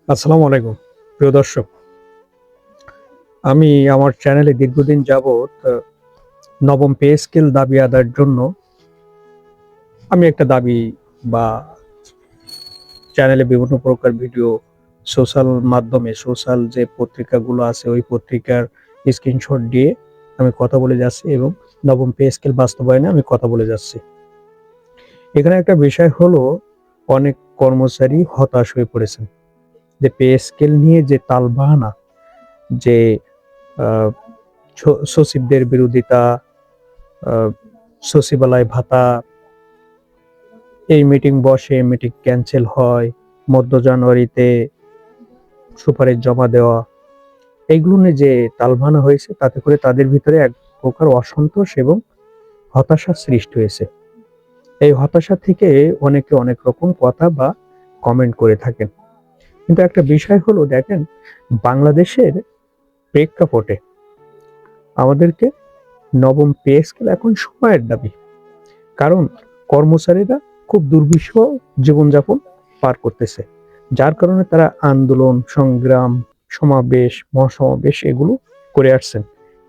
আসসালামু আলাইকুম প্রিয় দর্শক। আমি আমার চ্যানেলে দীর্ঘদিন যাবৎ নবম পে স্কেল দাবি আদায়ের জন্য আমি একটা দাবি বা চ্যানেলে বিভিন্ন প্রকার ভিডিও সোশ্যাল মাধ্যমে সোশ্যাল যে পত্রিকাগুলো আছে ওই পত্রিকার স্ক্রিনশট দিয়ে আমি কথা বলে যাচ্ছি এবং নবম পে স্কেল বাস্তবায়নে আমি কথা বলে যাচ্ছি। এখানে একটা বিষয় হলো, অনেক কর্মচারী হতাশ হয়ে পড়েছেন যে পে স্কেল নিয়ে যে তালবাহানা, যে আহ, সচিবদের বিরোধিতা, সচিবালয় ভাতা, এই মিটিং বসে মিটিং ক্যান্সেল হয়, মধ্য জানুয়ারিতে সুপারিশ জমা দেওয়া, এইগুলো নিয়ে যে তালবাহানা হয়েছে তাতে করে তাদের ভিতরে এক প্রকার অসন্তোষ এবং হতাশার সৃষ্টি হয়েছে। এই হতাশা থেকে অনেকে অনেক রকম কথা বা কমেন্ট করে থাকেন। কিন্তু একটা বিষয় হলো, দেখেন, বাংলাদেশের প্রেক্ষাপটে আমাদেরকে নবম পে স্কেল এখন সময়ের দাবি। কারণ কর্মচারীরা খুব দুর্বিষহ জীবনযাপন পার করতেছে, যার কারণে তারা আন্দোলন সংগ্রাম সমাবেশ মহাসমাবেশ এগুলো করে আসছেন।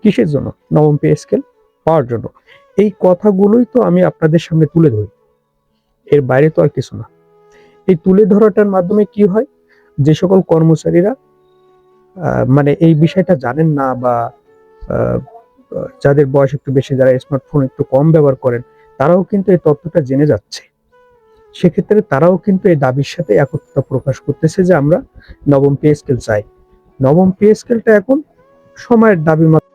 কিসের জন্য? নবম পে স্কেল পাওয়ার জন্য। এই কথাগুলোই তো আমি আপনাদের সামনে তুলে ধরি, এর বাইরে তো আর কিছু না। এই তুলে ধরাটার মাধ্যমে কি হয়, যে সকল কর্মচারীরা মানে এই বিষয়টা জানেন না বা আহ, যাদের বয়স একটু বেশি, যারা স্মার্টফোন একটু কম ব্যবহার করেন, তারাও কিন্তু এই তথ্যটা জেনে যাচ্ছে। সেক্ষেত্রে তারাও কিন্তু এই দাবির সাথে একত্রতা প্রকাশ করতেছে যে আমরা নবম পে স্কেল চাই। নবম পে স্কেলটা এখন সময়ের দাবি মাত্র।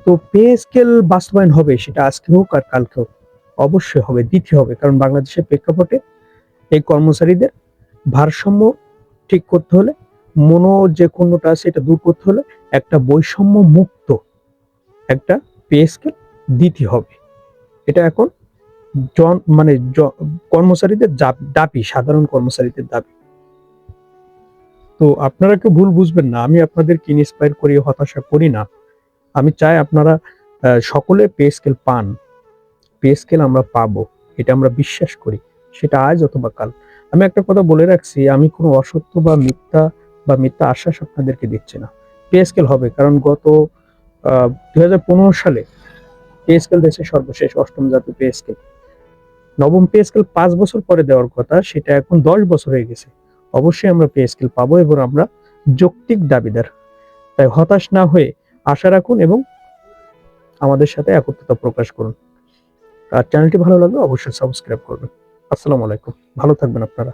তো পে স্কেল বাস্তবায়ন হবে, সেটা আজকে হোক আর কালকে হোক, অবশ্যই হবে, দিতে হবে। কারণ বাংলাদেশের প্রেক্ষাপটে এই কর্মচারীদের ভারসাম্য ঠিক করতে হলে, মনো যে কোনটা আছে এটা দূর করতে হলে একটা বৈষম্য মুক্ত একটা পে স্কেল দিতে হবে। এটা এখন মানে কর্মচারীদের দাবি, সাধারণ কর্মচারীদের দাবি। তো আপনারা কেউ ভুল বুঝবেন না, আমি আপনাদেরকে ইন্সপায়ার করি, হতাশা করি না। আমি চাই আপনারা সকলে পে স্কেল পান। পে স্কেল আমরা পাবো, এটা আমরা বিশ্বাস করি, সেটা আজ অথবা কাল। আমি একটা কথা বলে রাখছি, আমি কোনো অসত্য বা মিথ্যা আশ্বাস আপনাদেরকে দিচ্ছি না। পে স্কেল হবে, কারণ গত 2015 সালে পে স্কেল দেশের সর্বশেষ অষ্টম জাতীয় পে স্কেল। নবম পে স্কেল 5 বছর পরে দেওয়ার কথা, সেটা এখন 10 বছর হয়ে গেছে। অবশ্যই আমরা পে স্কেল পাবো এবং আমরা যৌক্তিক দাবিদার। তাই হতাশ না হয়ে আশা রাখুন এবং আমাদের সাথে একত্রতা প্রকাশ করুন। আর চ্যানেলটি ভালো লাগলে অবশ্যই সাবস্ক্রাইব করবেন। আসসালামু আলাইকুম, ভালো থাকবেন আপনারা।